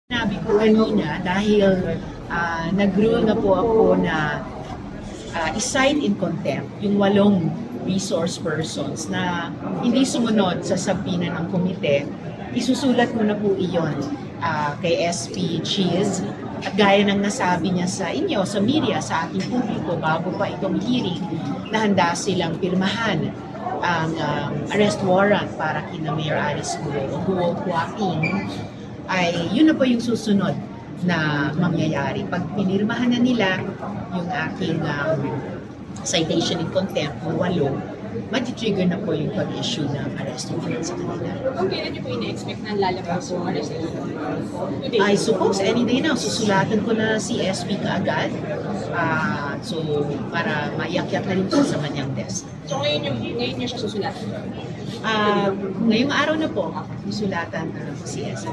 Sinabi ko kanina dahil nag-rule na po ako na i-cite in contempt yung 8 resource persons na hindi sumunod sa sabina ng komite. Isusulat mo na po iyon kay SP Cheese at gaya ng nasabi niya sa inyo, sa media, sa ating publiko bago pa itong hearing na handa silang pirmahan ang arrest warrant para kina Mayor Alice Guo Huaping, ay yun na po yung susunod na mangyayari. Pag pinirmahan na nila yung aking citation in contempt ng 8, mati-trigger na po yung pag-issue ng arrest warrant sa kanila. Kung kailan niyo po ina-expect na lalabas yung arrest warrant? Today? I suppose any day now, susulatan ko na si SP kaagad. So, para maiakyat na rin po sa kanyang desk. So ngayon niyo siya susulatan? Ngayong araw na po, susulatan na si SP.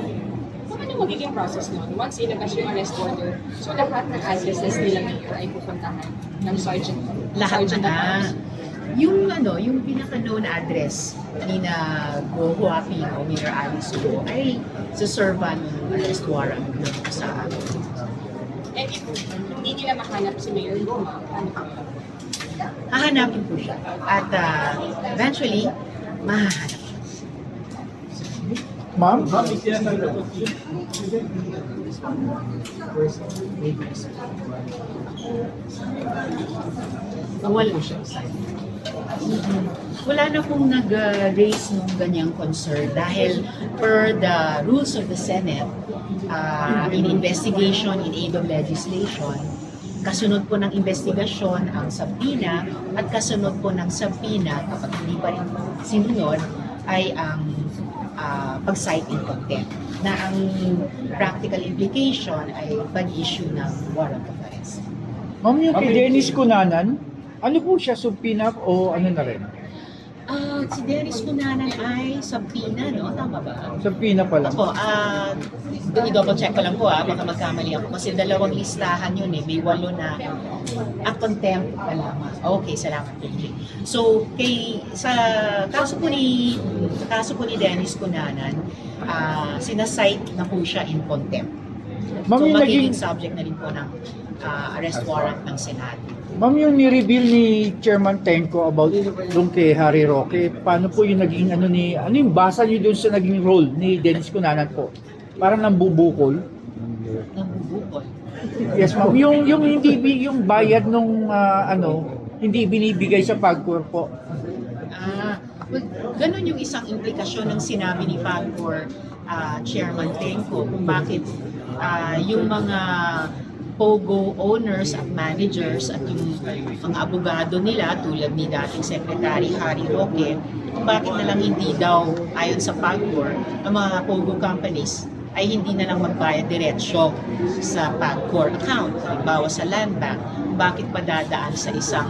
So ano magiging process nun? Once ilabas yung arrest order, so lahat ng addresses nila ngayon ay pupuntahan ng sergeant? Lahat sergeant na. at arms? Yung pinaka-known address ni na Guo Huaping o Mayor Alice Guo ay sa-servan ng arrest warrant sa akin. And if hindi nila mahanap si Mayor Guo, ano po? Hahanapin po siya. At eventually, mahahanap siya. Ma'am? Wala siya. Wala na pong nag-raise ng ganyang concern dahil per the rules of the Senate, in investigation, in aid of legislation, kasunod po ng investigasyon ang subpoena at kasunod po ng subpoena kapag hindi pa rin sinunod ay ang pag-cite in contempt na ang practical implication ay pag-issue ng warrant of arrest. Ma'am, yung kay Dennis Cunanan, ano po siya, subpoena o ano na rin? Si Dennis Cunanan ay subpoena, no? Tama ba? Subpoena pa lang. Ako, i-double check ko lang po baka magkamali ako kasi 2 listahan yun eh. May 8 na contempt pa lamang. Okay, salamat po. So, sa kaso po ni Dennis Cunanan, sinasite na po siya in contempt. Ma'am, So, yung magiging naging, subject na rin po ng arrest warrant ng Senado. ma'am, yung ni-reveal ni Chairman Tenco about doon kay Harry Roque, paano po yung naging ano yung basa niyo doon sa naging role ni Dennis Cunanan po? Parang nambubukol. Nabubukol. Yes, ma'am. Yung bayad nung hindi binibigay sa PAGCOR po. Well, ganun yung isang implikasyon ng sinabi ni PAGCOR Chairman Tenco kung bakit yung mga POGO owners at managers at yung mga abogado nila tulad ni dating Secretary Harry Roque, kung bakit na lang hindi daw ayon sa PAGCOR ang mga POGO companies ay hindi na lang magbayad diretsyo sa PAGCOR account, halimbawa sa Land Bank, bakit pa dadaan sa isang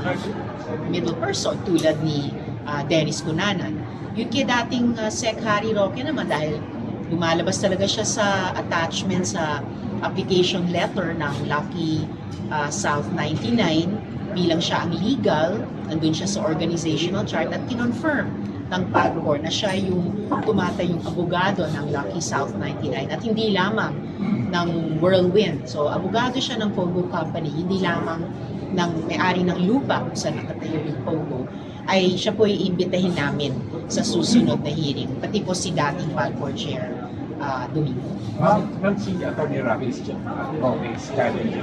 middle person tulad ni Dennis Cunanan. Yung kay dating Sec Harry Roque naman dahil lumalabas talaga siya sa attachment sa application letter ng Lucky South 99 bilang siya ang legal, nandun siya sa organizational chart at kinonfirm ng PAGCOR na siya yung tumatayong abogado ng Lucky South 99 at hindi lamang ng Whirlwind. So abogado siya ng POGO company, hindi lamang ng may-ari ng lupa kung saan nakatayo yung POGO, ay siya po iimbitahin namin sa susunod na hearing, pati po si dating PAGCOR Chair Domingo. Ma'am, si Atty. Rafi strategy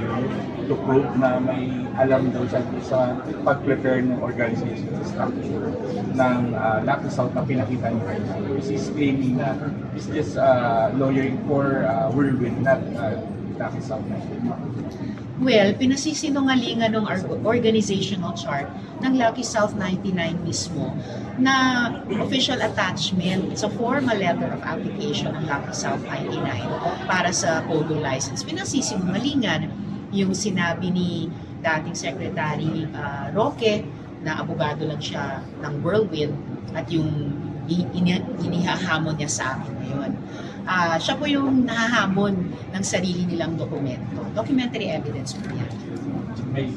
to prove na may alam daw siya sa pag-prepare ng organization sa structure ng Lucky South na pinakita niya right now. He's claiming na he's just lawyering for Whirlwind, not Lucky South. Well, pinasisinungalingan ng organizational chart ng Lucky South 99 mismo na official attachment sa formal letter of application ng Lucky South 99 para sa POGO license. Pinasisinungalingan yung sinabi ni dating Secretary Roque na abogado lang siya ng Whirlwind at yung inihahamon niya sa akin ngayon. Siya po yung nahahamon ng sarili nilang dokumento. Documentary evidence po yan. May